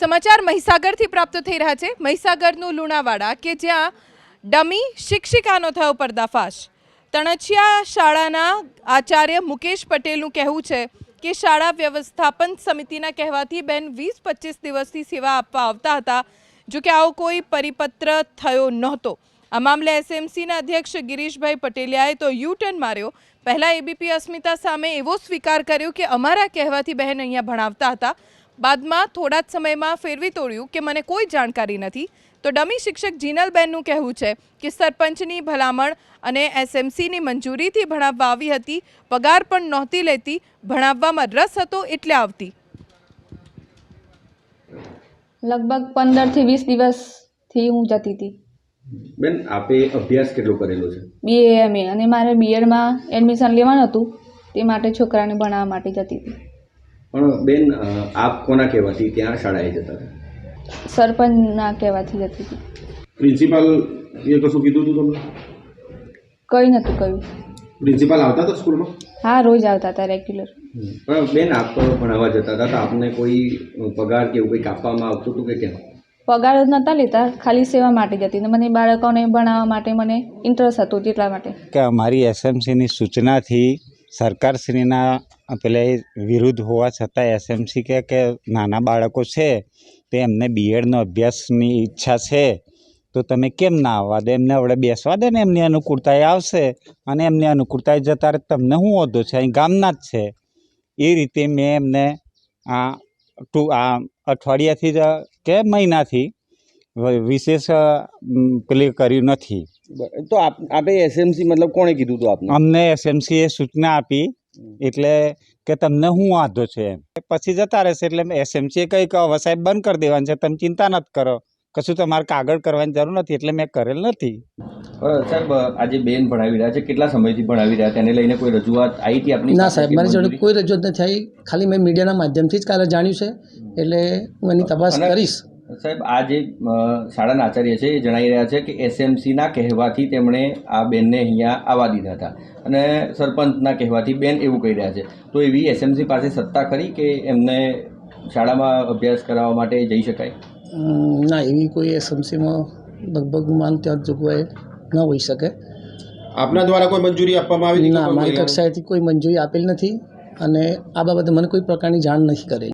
સમાચાર મહીસાગરથી પ્રાપ્ત થઈ રહ્યા છે। મહીસાગરનું લુણાવાડા કે જ્યાં ડમી શિક્ષિકાનો થયો પર્દાફાશ। તણછિયા શાળાના આચાર્ય મુકેશ પટેલનું કહેવું છે કે શાળા વ્યવસ્થાપન સમિતિના કહેવાથી બેન 20-25 દિવસથી સેવા આપવા આવતા હતા, જો કે આવો કોઈ પરિપત્ર થયો નહોતો। આ મામલે એસએમસીના અધ્યક્ષ ગિરીશભાઈ પટેલિયાએ તો યુ ટર્ન માર્યો। પહેલા એબીપી અસ્મિતા સામે એવો સ્વીકાર કર્યો કે અમારા કહેવાથી બહેન અહીંયા ભણાવતા હતા, બાદમાં થોડા જ સમયમાં ફેરવી તોડ્યું કે મને કોઈ જાણકારી નથી। તો ડમી શિક્ષક જીનલબેનનું કહેવું છે કે સરપંચની ભલામણ અને એસએમસીની મંજૂરીથી ભણાવવા આવી હતી, પગાર પણ નહોતી લેતી, ભણાવવામાં રસ હતો એટલે આવતી। લગભગ 15 થી 20 દિવસથી હું જતી હતી। બેન, આપે અભ્યાસ કેટલો કરેલો છે? BA MA અને મારે બીએડમાં એડમિશન લેવાનું હતું, તે માટે છોકરાને ભણાવવા માટે જતી હતી। પણ બેન, આપ કોના કહેવાથી ત્યાં શાળાએ જતા હતા? સરપંચના કહેવાથી જતી હતી। પ્રિન્સિપાલ એ કશું કીધું હતું તમને? કંઈ નહોતું કહ્યું। પ્રિન્સિપાલ આવતા હતા સ્કૂલમાં? હા, રોજ આવતા હતા રેગ્યુલર। પણ બેન, આપ ભણાવવા જતા હતા તો આપને કોઈ પગાર કે એવું કંઈક આપવામાં આવતું હતું કે કેમ? પગાર જ નહોતા લેતા, ખાલી સેવા માટે જતી હતી। મને બાળકોને ભણાવવા માટે મને ઇન્ટરેસ્ટ હતો, એટલા માટે કે અમારી એસએમસીની સૂચનાથી સરકારશ્રીના પેલા વિરુદ્ધ હોવા છતાં એસએમસી કે નાના બાળકો છે તે એમને બીએડનો અભ્યાસની ઈચ્છા છે તો તમે કેમ ના આવવા દે? એમને આપણે બેસવા દે ને, એમની અનુકૂળતાએ આવશે અને એમની અનુકૂળતાએ જતા રહે, તમને શું હોતો છે? અહીં ગામના જ છે। એ રીતે મેં એમને આ અઠવાડિયાથી જ કે મહિનાથી વિશેષ પેલી કર્યું નથી। તો આપે એસએમસી મતલબ કોણે કીધું હતું આપને? અમને એસએમસીએ સૂચના આપી એટલે કે તમને શું વાંધો છે એમ, પછી જતા રહેશે। એટલે એસએમસીએ કહી કે હવે સાહેબ બંધ કરી દેવાનું છે, તમે ચિંતા નથી કરો, કશું તમારે કાગળ કરવાની જરૂર નથી, એટલે મેં કરેલ નથી। સાહેબ, આજે બેન ભણાવી રહ્યા છે, કેટલા સમયથી ભણાવી રહ્યા તેને લઈને કોઈ રજૂઆત આવી હતી આપની? ના સાહેબ, મારી જોડે કોઈ રજૂઆત નથી આવી, ખાલી મેં મીડિયાના માધ્યમથી જ કાલે જાણ્યું છે, એટલે હું એની તપાસ કરીશ। સાહેબ, આ જે શાળાના આચાર્ય છે એ જણાવી રહ્યા છે કે એસએમસીના કહેવાથી તેમણે આ બેનને અહીંયા આવવા દીધા હતા અને સરપંચના કહેવાથી બેન એવું કહી રહ્યા છે, તો એવી એસએમસી પાસે સત્તા ખરી કે એમને શાળામાં અભ્યાસ કરાવવા માટે જઈ શકાય? ના, એવી કોઈ એસએમસીમાં લગભગ માન ત્યાં જોગવાઈ ન હોઈ શકે। આપના દ્વારા કોઈ મંજૂરી આપવામાં આવી? ના, મારી કક્ષાએથી કોઈ મંજૂરી આપેલ નથી અને આ બાબતે મને કોઈ પ્રકારની જાણ નથી કરેલી।